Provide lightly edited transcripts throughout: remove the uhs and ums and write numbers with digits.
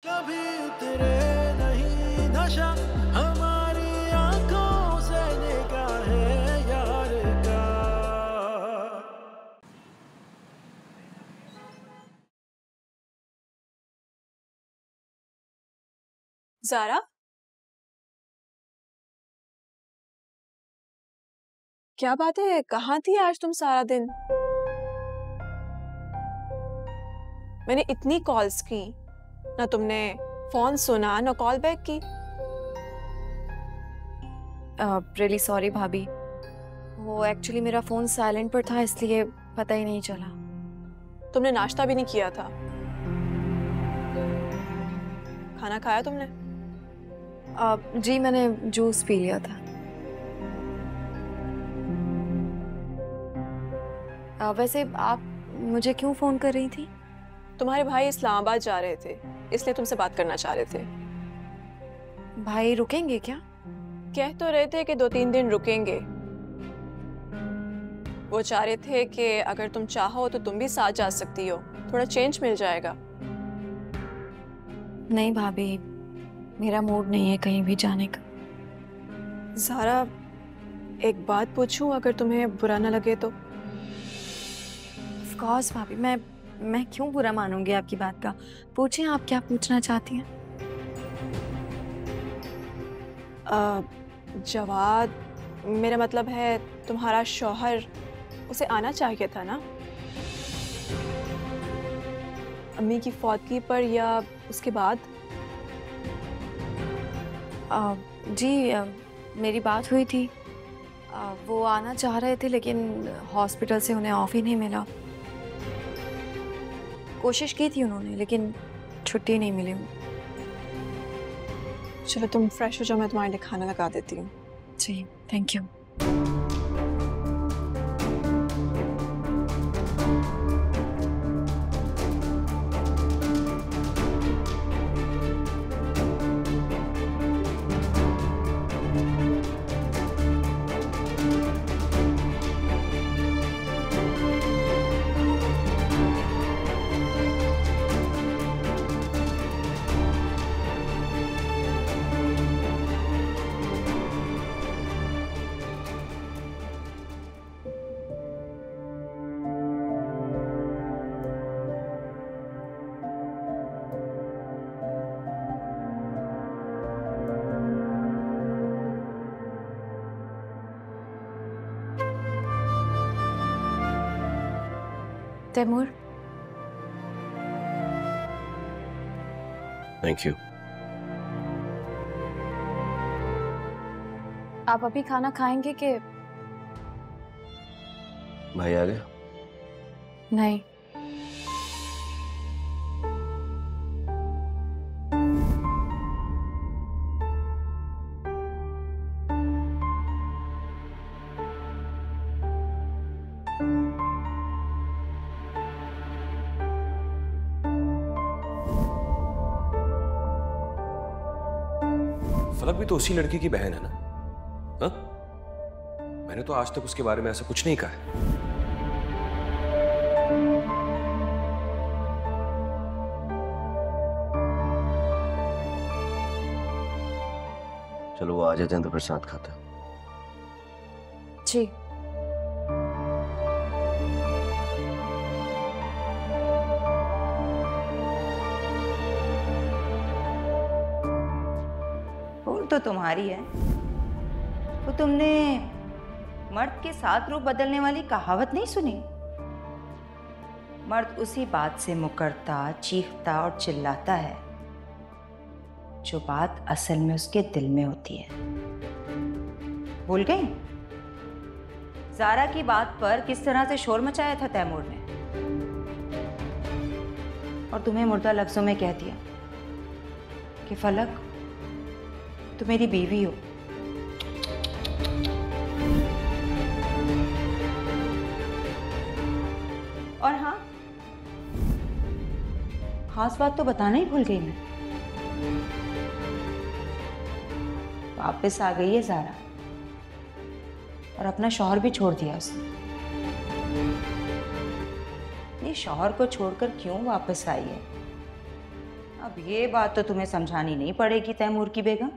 कभी उतरे नहीं नशा हमारी आंखों से निगाहे यार का। ज़ारा, क्या बात है? कहाँ थी आज तुम सारा दिन? मैंने इतनी कॉल्स की, ना तुमने फोन सुना ना कॉल बैक की। रियली सॉरी भाभी, वो एक्चुअली मेरा फोन साइलेंट पर था इसलिए पता ही नहीं चला। तुमने नाश्ता भी नहीं किया था। खाना खाया तुमने? जी मैंने जूस पी लिया था। वैसे आप मुझे क्यों फोन कर रही थी? तुम्हारे भाई इस्लामाबाद जा रहे थे, इसलिए तुमसे बात करना चाह रहे थे। भाई रुकेंगे क्या? कह तो रहे थे कि 2-3 दिन रुकेंगे। वो चाह रहे थे कि अगर तुम चाहो तो तुम भी साथ जा सकती हो, थोड़ा चेंज मिल जाएगा। नहीं भाभी, मेरा मूड नहीं है कहीं भी जाने का। ज़ारा, एक बात पूछूं अगर तुम्हें बुरा ना लगे तो? ऑफ कोर्स भाभी, मैं क्यों बुरा मानूंगी आपकी बात का। पूछिए आप क्या पूछना चाहती हैं। जवाद, मेरा मतलब है तुम्हारा शौहर, उसे आना चाहिए था ना अम्मी की फौतगी पर या उसके बाद? जी मेरी बात हुई थी। वो आना चाह रहे थे लेकिन हॉस्पिटल से उन्हें ऑफ ही नहीं मिला। कोशिश की थी उन्होंने लेकिन छुट्टी नहीं मिली। चलो तुम फ्रेश हो जाओ, मैं तुम्हारे लिए खाना लगा देती हूँ। जी thank you. Taimur, thank you. आप अभी खाना खाएंगे कि भाई आ गया? नहीं? फलक भी तो उसी लड़की की बहन है ना? हाँ? मैंने तो आज तक उसके बारे में ऐसा कुछ नहीं कहा है। चलो वो आ जाते हैं तो फिर साथ खाते हैं। जी। भूल तो तुम्हारी है। वो तुमने मर्द के 7 रूप बदलने वाली कहावत नहीं सुनी? मर्द उसी बात से मुकरता, चीखता और चिल्लाता है जो बात असल में उसके दिल में होती है। भूल गई? ज़ारा की बात पर किस तरह से शोर मचाया था तैमूर ने, और तुम्हें मुर्दा लफ्जों में कह दिया कि फलक तुम मेरी बीवी हो। और हाँ, खास बात तो बताना ही भूल गई मैं। वापस आ गई है ज़ारा और अपना शौहर भी छोड़ दिया उसने। ये शौहर को छोड़कर क्यों वापस आई है अब ये बात तो तुम्हें समझानी नहीं पड़ेगी तैमूर की बेगम।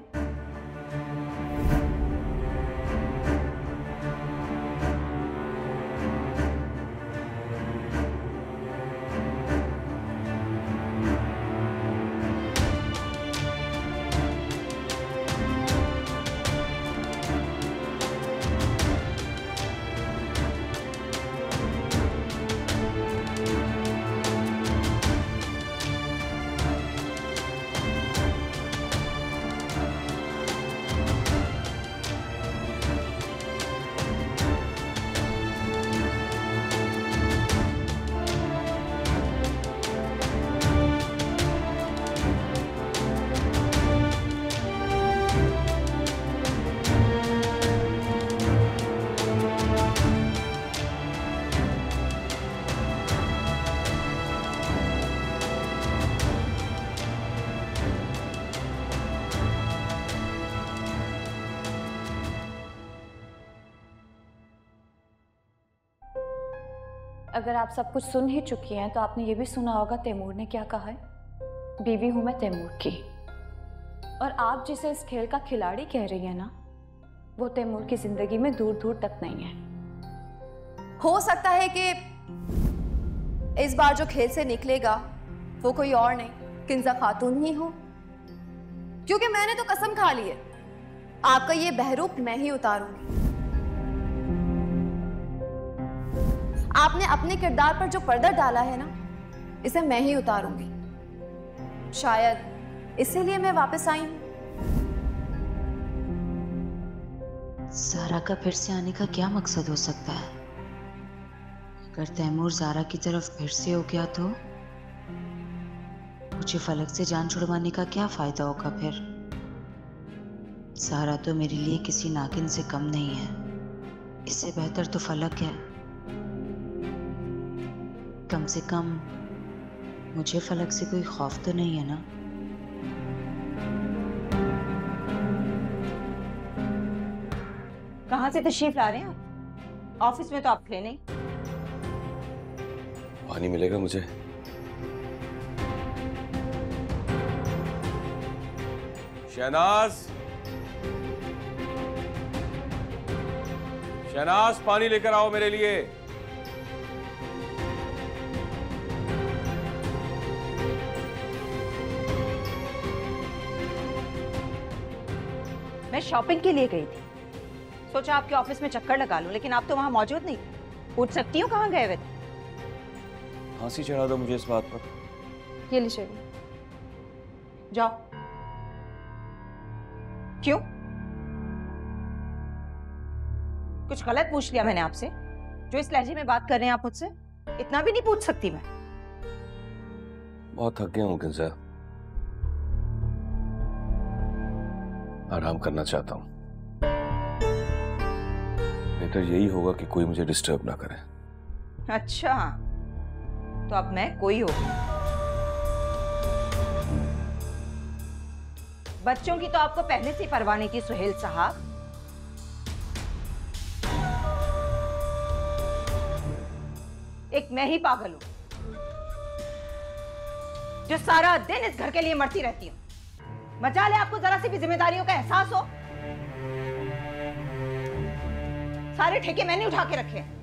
अगर आप सब कुछ सुन ही चुकी हैं तो आपने ये भी सुना होगा तैमूर ने क्या कहा है। बीवी हूं मैं तैमूर की, और आप जिसे इस खेल का खिलाड़ी कह रही हैं ना, वो तैमूर की जिंदगी में दूर दूर तक नहीं है। हो सकता है कि इस बार जो खेल से निकलेगा वो कोई और नहीं, किंजा खातून ही हो, क्योंकि मैंने तो कसम खा ली है आपका ये बहरूप मैं ही उतारूंगी। आपने अपने किरदार पर जो पर्दा डाला है ना, इसे मैं ही उतारूंगी। शायद इसीलिए मैं वापस आई हूं। ज़ारा का फिर से आने का क्या मकसद हो सकता है? अगर तैमूर ज़ारा की तरफ फिर से हो गया तो मुझे फलक से जान छुड़वाने का क्या फायदा होगा फिर? ज़ारा तो मेरे लिए किसी नागिन से कम नहीं है। इससे बेहतर तो फलक है। कम से कम मुझे फलक से कोई खौफ तो नहीं है ना? कहाँ से तशरीफ ला रहे हैं आप? ऑफिस में तो आप थे नहीं। पानी मिलेगा मुझे? शहनाज, शहनाज पानी लेकर आओ मेरे लिए। मैं शॉपिंग के लिए गई थी, सोचा आपके ऑफिस में चक्कर लगा लूं, लेकिन आप तो वहां मौजूद नहीं। पूछ सकती हूँ कहाँ गए हुए थे? फांसी चढ़ा दो मुझे इस बात पर। ये लीजिए। जाओ। क्यों? कुछ गलत पूछ लिया मैंने आपसे जो इस लहजे में बात कर रहे हैं आप मुझसे? इतना भी नहीं पूछ सकती मैं? बहुत थक गया हूँ किंजा, आराम करना चाहता हूँ। बेहतर यही होगा कि कोई मुझे डिस्टर्ब ना करे। अच्छा, तो अब मैं कोई हो? बच्चों की तो आपको पहले से ही परवाह नहीं थी सुहेल साहब। एक मैं ही पागल हूं जो सारा दिन इस घर के लिए मरती रहती हूं। मजा ले आपको जरा सी भी जिम्मेदारियों का एहसास हो। सारे ठेके मैंने उठा के रखे हैं।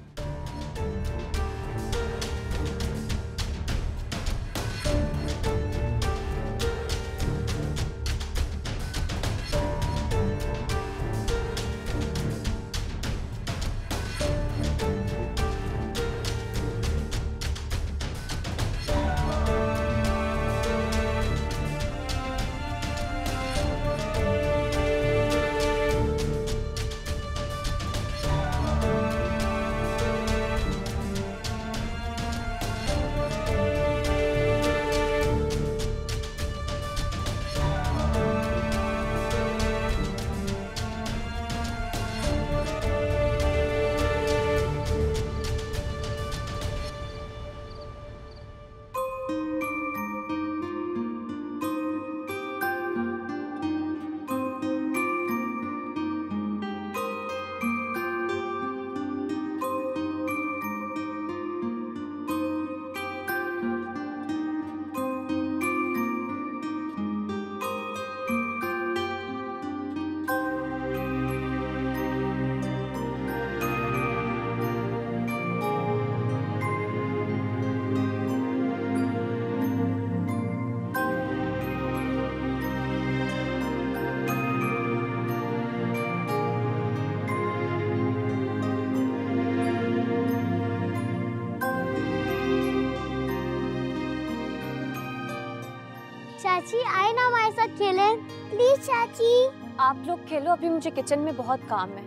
चाची आए ना हमारे साथ खेलें, प्लीज चाची। आप लोग खेलो, अभी मुझे किचन में बहुत काम है।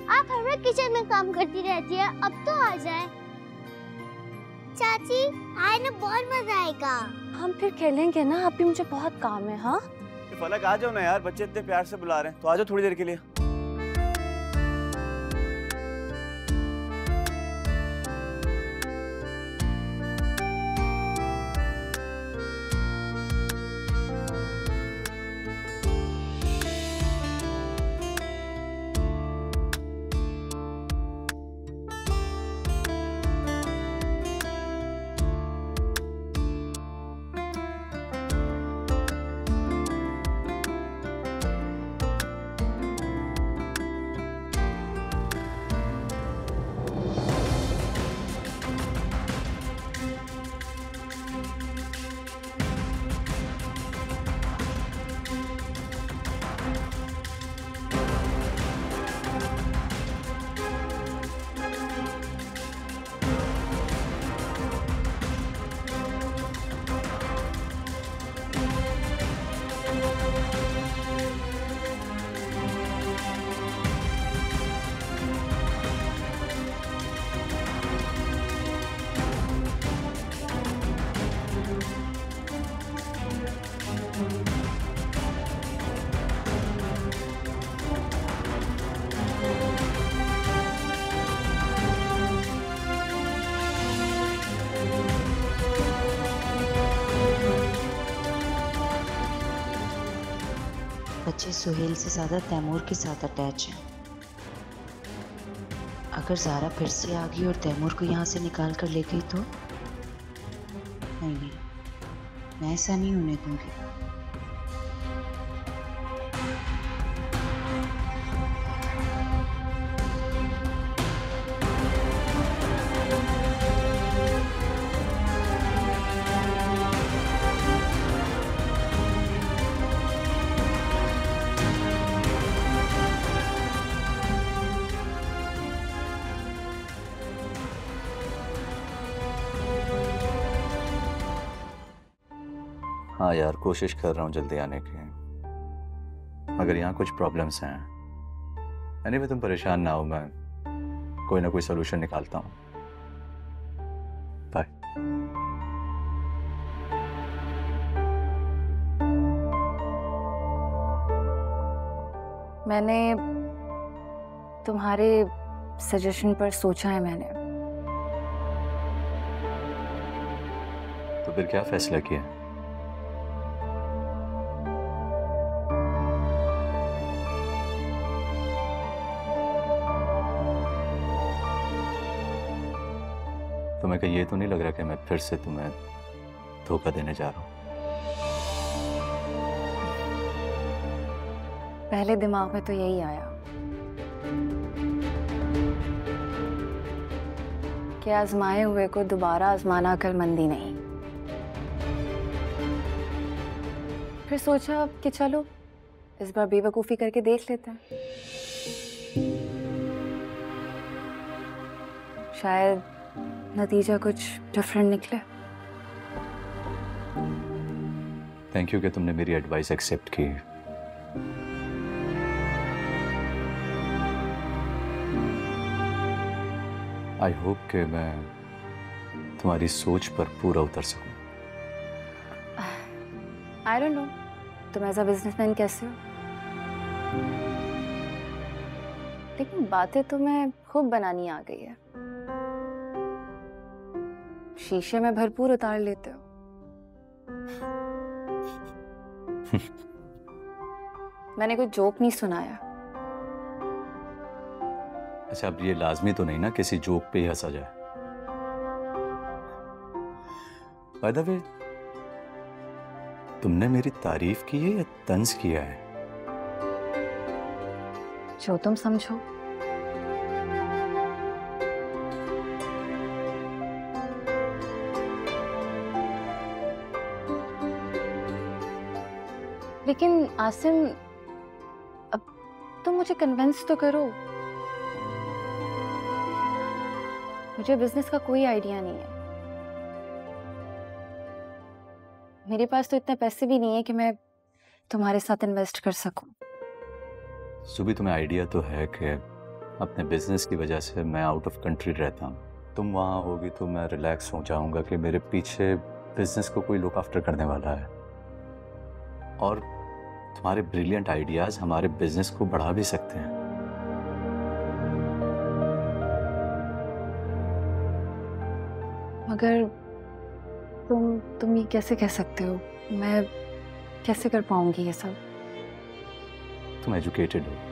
आप हर वक्त किचन में काम करती रहती है, अब तो आ जाए। चाची आए ना, बहुत मजा आएगा। हम फिर खेलेंगे ना, अभी मुझे बहुत काम है। हाँ फलक आ जाओ ना यार, बच्चे इतने प्यार से बुला रहे हैं, तो आ जाओ थोड़ी देर के लिए। बच्चे सुहेल से ज़्यादा तैमूर के साथ अटैच हैं। अगर ज़ारा फिर से आ गई और तैमूर को यहाँ से निकाल कर ले गई तो नहीं, मैं ऐसा नहीं होने दूंगी। हाँ यार, कोशिश कर रहा हूँ जल्दी आने की, मगर यहाँ कुछ प्रॉब्लम्स हैं। एनीवे तुम परेशान ना हो, मैं कोई ना कोई सोल्यूशन निकालता हूँ। बाय। मैंने तुम्हारे सजेशन पर सोचा है मैंने। तो फिर क्या फैसला किया? तुम्हें कहीं ये तो नहीं लग रहा कि मैं फिर से तुम्हें धोखा देने जा रहा हूँ? पहले दिमाग में तो यही आया कि आजमाए हुए को दोबारा आजमाना अक्लमंदी नहीं। फिर सोचा कि चलो इस बार बेवकूफ़ी करके देख लेते हैं, शायद नतीजा कुछ डिफरेंट निकले। थैंक यू कि तुमने मेरी एडवाइस एक्सेप्ट की। आई होप कि मैं तुम्हारी सोच पर पूरा उतर सकूं। आई डोंट नो तुम एज अ बिजनेसमैन कैसे हो, लेकिन बातें तुम्हें खूब बनानी आ गई है। शीशे में भरपूर उतार लेते हो। मैंने कोई जोक नहीं सुनाया। अच्छा, अब ये लाजमी तो नहीं ना किसी जोक पे ही हंसा जाए। बाय द वे, तुमने मेरी तारीफ की है या तंज किया है? जो तुम समझो। लेकिन आसिम, अब तुम मुझे कन्विंस तो करो। मुझे बिजनेस का कोई आइडिया नहीं है। मेरे पास तो इतने पैसे भी नहीं है कि मैं तुम्हारे साथ इन्वेस्ट कर सकूं। सुबह तुम्हें आइडिया तो है कि अपने बिजनेस की वजह से मैं आउट ऑफ कंट्री रहता हूँ। तुम वहाँ होगी तो मैं रिलैक्स हो जाऊँगा कि मेरे पीछे बिजनेस को कोई लुक आफ्टर करने वाला है, और तुम्हारे ब्रिलियंट आइडियाज हमारे बिजनेस को बढ़ा भी सकते हैं। मगर तुम ये कैसे कह सकते हो? मैं कैसे कर पाऊंगी ये सब? तुम एजुकेटेड हो।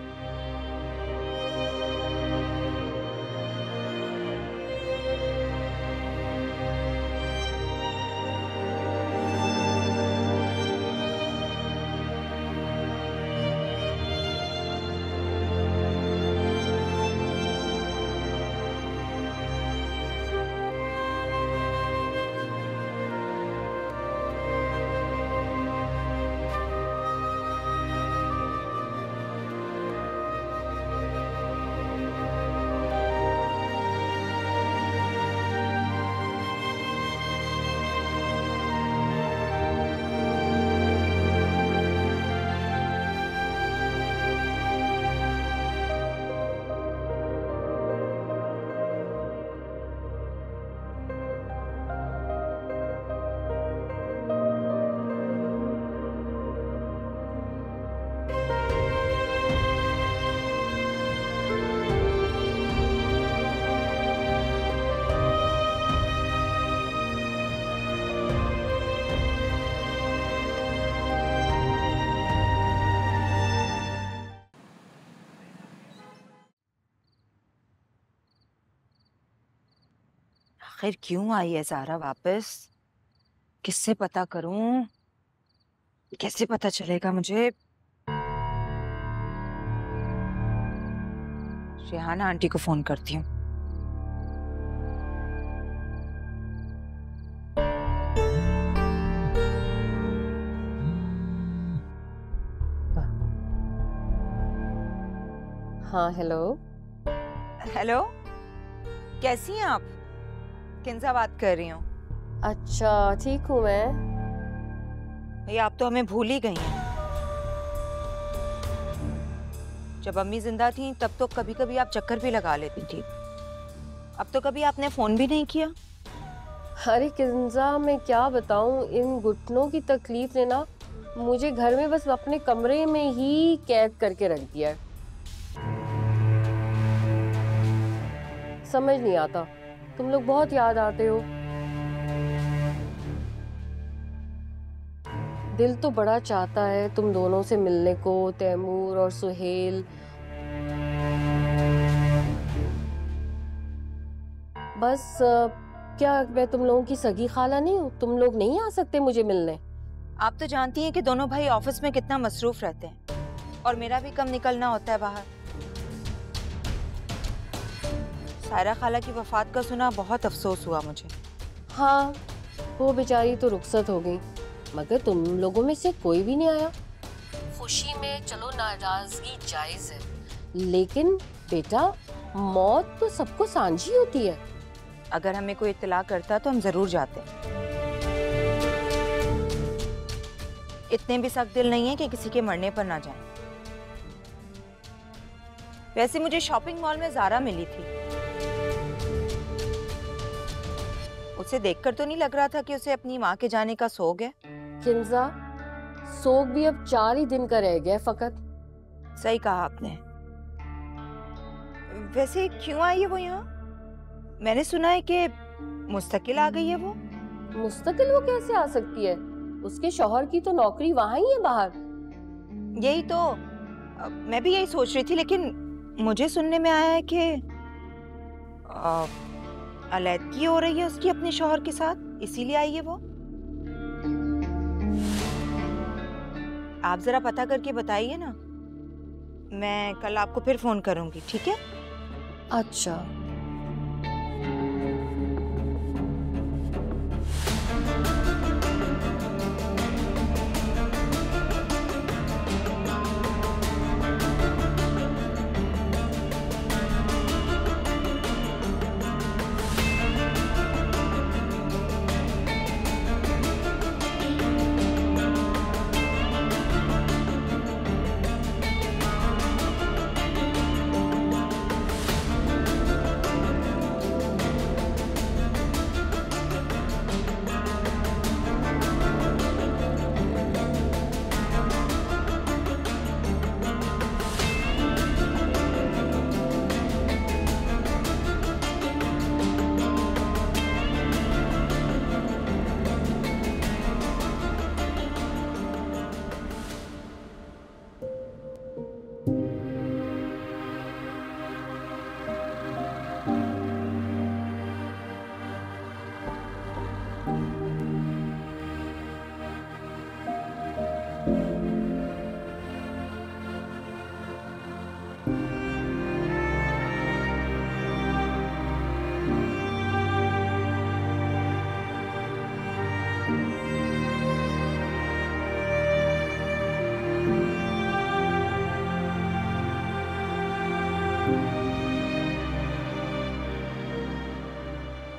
आखिर क्यों आई है ज़ारा वापस? किससे पता करूं? कैसे पता चलेगा मुझे? रेहाना आंटी को फोन करती हूँ। हाँ हेलो। हेलो, कैसी हैं आप? किंजा बात कर रही हूँ। अच्छा ठीक हूँ मैं। भैया आप तो हमें भूल ही गई हैं। जब अम्मी जिंदा थी तब तो कभी कभी आप चक्कर भी लगा लेती थी, अब तो कभी आपने फोन भी नहीं किया। अरे किंजा मैं क्या बताऊँ, इन घुटनों की तकलीफ ने ना मुझे घर में बस अपने कमरे में ही कैद करके रख दिया है। समझ नहीं आता, तुम लोग बहुत याद आते हो। दिल तो बड़ा चाहता है तुम दोनों से मिलने को, तैमूर और सुहेल। बस क्या मैं तुम लोगों की सगी खाला नहीं हूँ? तुम लोग नहीं आ सकते मुझे मिलने? आप तो जानती हैं कि दोनों भाई ऑफिस में कितना मसरूफ रहते हैं और मेरा भी कम निकलना होता है बाहर। सायरा खाला की वफात का सुना बहुत अफसोस हुआ मुझे। हाँ वो बेचारी तो रुखसत हो गई, मगर तुम लोगों में से कोई भी नहीं आया। खुशी में चलो नाराजगी जायज है, लेकिन बेटा मौत तो सबको सांझी होती है। अगर हमें कोई इत्तला करता तो हम जरूर जाते। इतने भी सख्त दिल नहीं है कि किसी के मरने पर ना जाएं। वैसे मुझे शॉपिंग मॉल में ज़ारा मिली थी। उसे देखकर तो नहीं लग रहा था कि उसे अपनी माँ के जाने का सोग है। किंजा सोग भी अब 4 ही दिन का रह गया फकत। सही कहा आपने। वैसे क्यों आई है वो यहाँ? मैंने सुना है कि मुस्तकिल आ गई है वो। मुस्तकिल वो कैसे आ सकती है? उसके शौहर की तो नौकरी वहां ही है बाहर। यही तो मैं भी यही सोच रही थी, लेकिन मुझे सुनने में आया है कि अलैदगी हो रही है उसकी अपने शौहर के साथ, इसीलिए आई है वो। आप जरा पता करके बताइए ना, मैं कल आपको फिर फोन करूंगी, ठीक है? अच्छा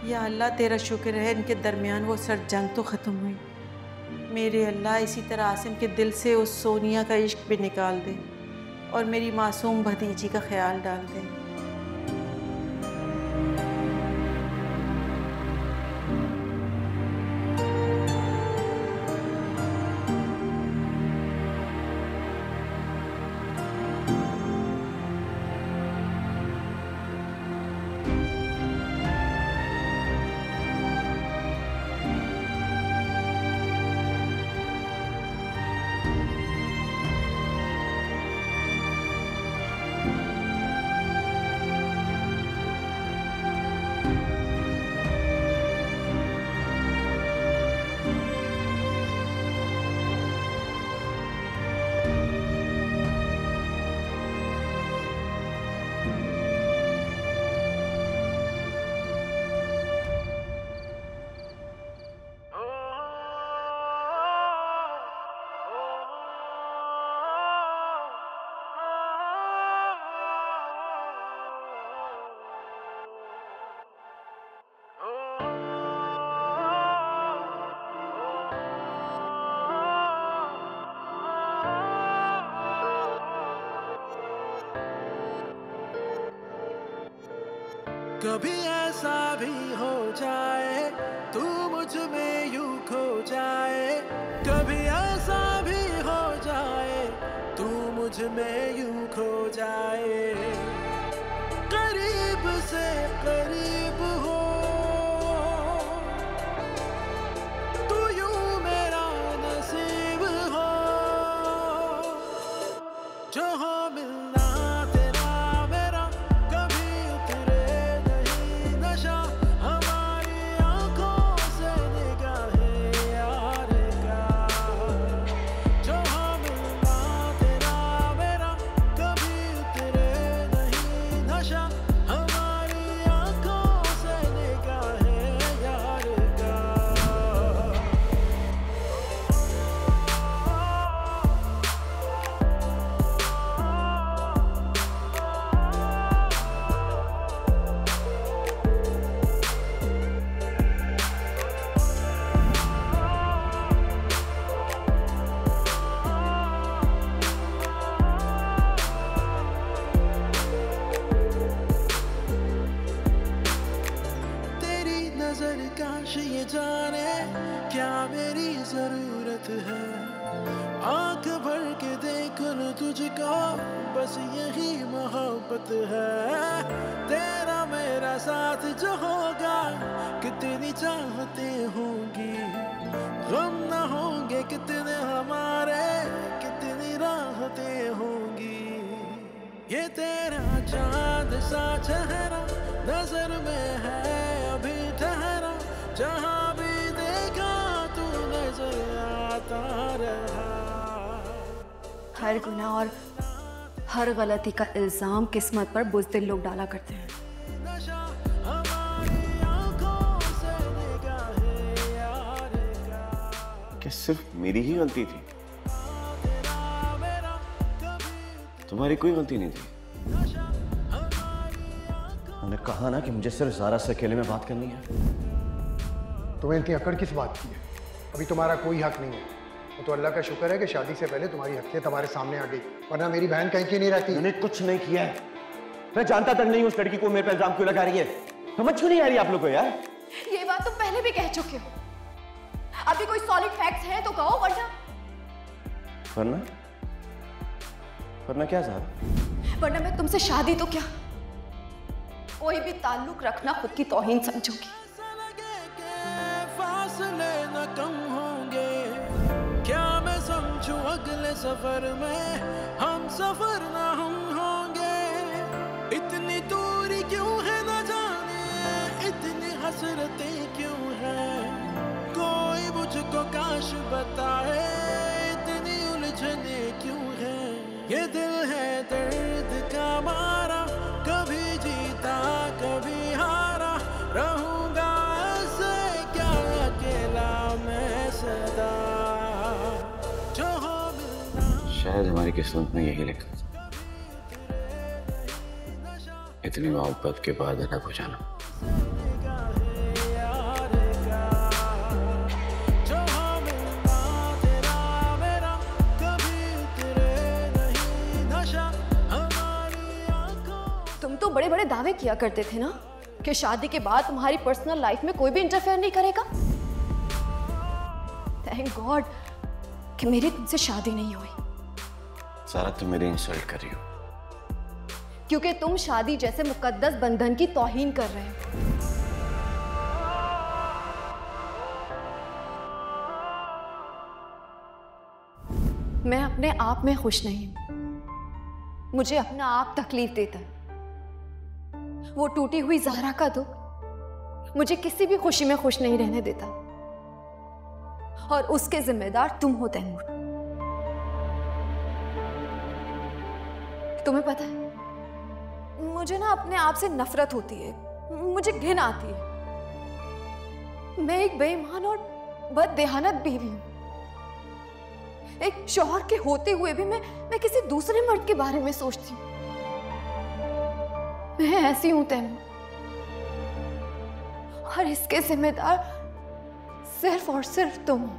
या अल्लाह तेरा शुक्र है इनके दरमियान वो सर जंग तो ख़त्म हुई। मेरे अल्लाह इसी तरह आसिम के दिल से उस सोनिया का इश्क भी निकाल दे और मेरी मासूम भतीजी का ख्याल डाल दे। कभी ऐसा भी हो जाए तू मुझ में यूं खो जाए, कभी ऐसा भी हो जाए तू मुझ में यूं खो जाए। करीब से करीब हो तू यूं मेरा नसीब हो, जो हो मिलना तेरा मेरा कभी उतरे नहीं नशा हमारी आंखों से निगाहे यार का। जो हो मिलना तेरा मेरा कभी उतरे नहीं नशा हमारी आंखों से निगाहे यार का। तेरी नजर काश ये जाने क्या मेरी जरूरत है, आंख भर के देख लूं तुझको बस यही मोहब्बत है। तेरा मेरा साथ जो होगा कितनी चाहते होंगी, गम न होंगे कितने हमारे कितनी राहतें होंगी। ये तेरा चांद सा चेहरा नजर में है अभी ठहरा, जहां भी देखा तू नजर आता रहा। हर गुनाह और हर गलती का इल्जाम किस्मत पर बुज़दिल लोग डाला करते हैं। नशा हमारी आंखों से निगाहे यार का। क्या सिर्फ मेरी ही गलती थी? तुम्हारी कोई गलती नहीं थी। मैंने कहा ना कि मुझे सिर्फ ज़ारा से अकेले में बात करनी है। तुम्हें इतनी अकड़ किस बात की है? अभी तुम्हारा कोई हक नहीं है। वो तो अल्लाह का शुक्र है कि शादी से पहले तुम्हारी हकीकत हमारे सामने आ गई, वरना मेरी बहन कहीं की नहीं रहती। मैंने कुछ नहीं किया है। मैं जानता तक नहीं उस लड़की को मेरे पे इल्जाम क्यों लगा रही है। समझ क्यों नहीं आ रही आप लोग को यार? ये बात तुम पहले भी कह चुके हो, अभी कोई सॉलिड फैक्ट्स हैं तो कहो, वरना वरना क्या साहब? वरना मैं तुमसे शादी तो क्या कोई भी ताल्लुक रखना खुद की तौहीन समझूंगी। फासले न कम होंगे क्या मैं समझूं अगले सफर में हम सफर न हम होंगे। इतनी दूरी क्यों है न जाने, इतनी हसरतें क्यों है, कोई मुझको काश बताए इतनी ये दिल है दर्द का मारा, कभी जीता कभी हारा, रहूंगा ऐसे क्या अकेला मैं सदा। जो हो शायद हमारी किस्मत में यही लिखा था, इतनी मोहब्बत के बाद अलग हो जाना। तुम तो बड़े बड़े दावे किया करते थे ना कि शादी के बाद तुम्हारी पर्सनल लाइफ में कोई भी इंटरफेयर नहीं करेगा। थैंक गॉड कि मेरी तुमसे शादी नहीं हुई। सारा तुम मेरी इंसल्ट कर रही हो, क्योंकि तुम शादी जैसे मुकद्दस बंधन की तौहीन कर रहे हो। मैं अपने आप में खुश नहीं हूं, मुझे अपना आप तकलीफ देता है। वो टूटी हुई ज़हरा का दुख मुझे किसी भी खुशी में खुश नहीं रहने देता, और उसके जिम्मेदार तुम हो तैमूर। तुम्हें पता है, मुझे ना अपने आप से नफरत होती है, मुझे घिन आती है। मैं एक बेईमान और बददेहानत बीवी हूं। एक शौहर के होते हुए भी मैं किसी दूसरे मर्द के बारे में सोचती हूँ। मैं ऐसी हूं तैमूर, और इसके जिम्मेदार सिर्फ और सिर्फ तुम हो।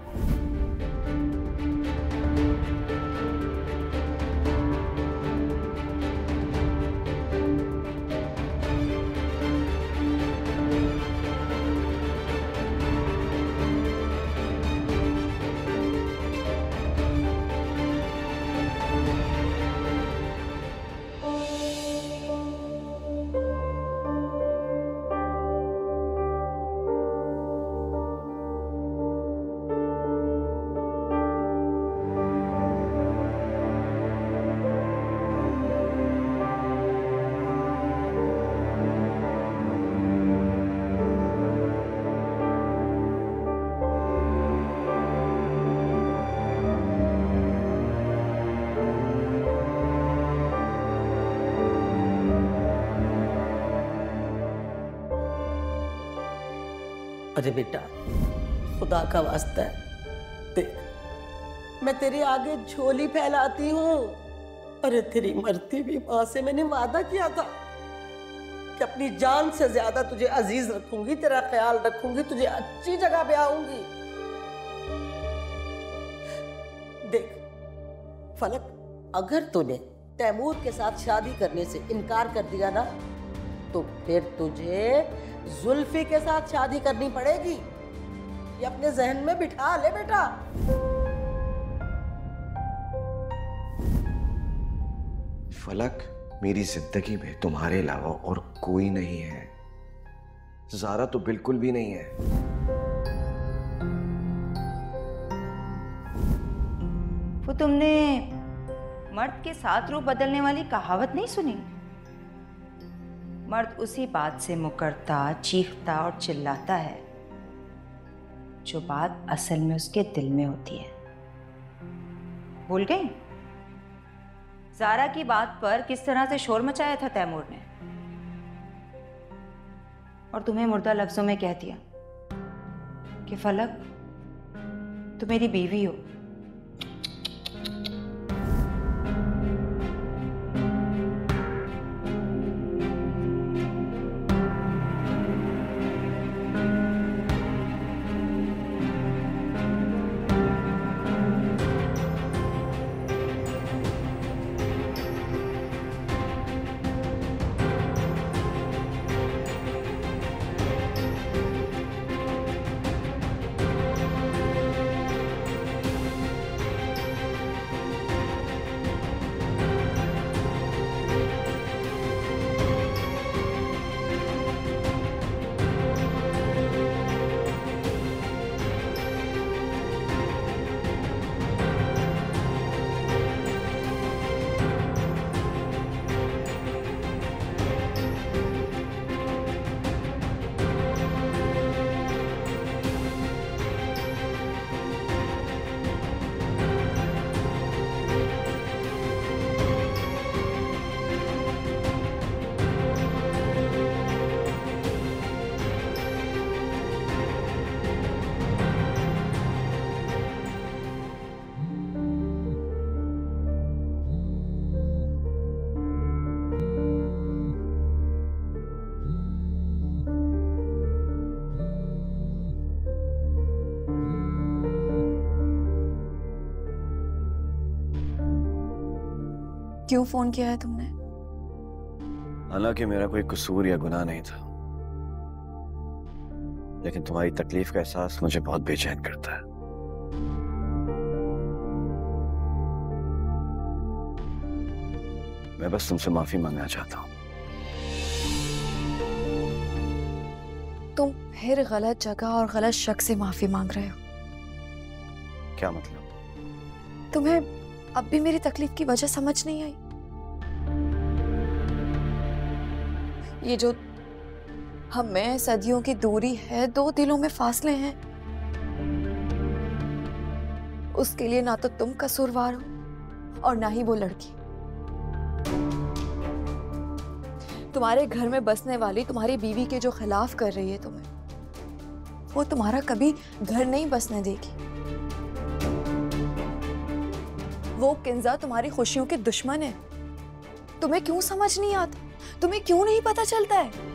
अरे बेटा, खुदा का वास्ता है, देख मैं तेरे आगे झोली फैलाती हूँ। अरे तेरी मरती भी माँ से मैंने वादा किया था कि अपनी जान से ज्यादा तुझे अजीज रखूंगी, तेरा ख्याल रखूंगी, तुझे अच्छी जगह पे आऊंगी। देख फलक, अगर तूने तैमूर के साथ शादी करने से इनकार कर दिया ना, तो फिर तुझे जुल्फी के साथ शादी करनी पड़ेगी। ये अपने जहन में बिठा ले बेटा। फलक, मेरी जिंदगी में तुम्हारे अलावा और कोई नहीं है। ज़ारा तो बिल्कुल भी नहीं है। वो तुमने मर्द के साथ रूप बदलने वाली कहावत नहीं सुनी? मर्द उसी बात से मुकरता, चीखता और चिल्लाता है जो बात असल में उसके दिल में होती है। भूल गई ज़ारा की बात पर किस तरह से शोर मचाया था तैमूर ने, और तुम्हें मुर्दा लफ्जों में कह दिया कि फलक तुम मेरी बीवी हो। क्यों फोन किया है तुमने? हालांकि मेरा कोई कसूर या गुनाह नहीं था, लेकिन तुम्हारी तकलीफ का एहसास मुझे बहुत बेचैन करता है। मैं बस तुमसे माफी मांगना चाहता हूँ। तुम फिर गलत जगह और गलत शख्स से माफी मांग रहे हो। क्या मतलब? तुम्हें अब भी मेरी तकलीफ की वजह समझ नहीं आई? ये जो हमें सदियों की दूरी है, दो दिलों में फासले हैं, उसके लिए ना तो तुम कसूरवार हो और ना ही वो लड़की। तुम्हारे घर में बसने वाली तुम्हारी बीवी के जो खिलाफ कर रही है तुम्हें, वो तुम्हारा कभी घर नहीं बसने देगी। वो किंजा तुम्हारी खुशियों के दुश्मन है। तुम्हें क्यों समझ नहीं आता? तुम्हें क्यों नहीं पता चलता है?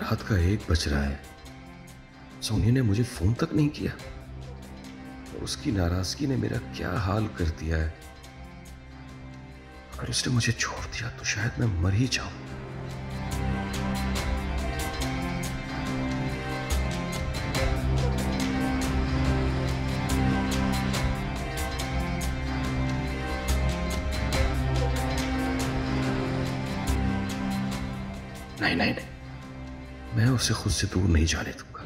रात का 1 बज रहा है, सोनी ने मुझे फोन तक नहीं किया। और उसकी नाराजगी ने मेरा क्या हाल कर दिया है। अगर उसने मुझे छोड़ दिया तो शायद मैं मर ही जाऊं। नहीं, मैं उसे खुद से दूर नहीं जाने दूंगा।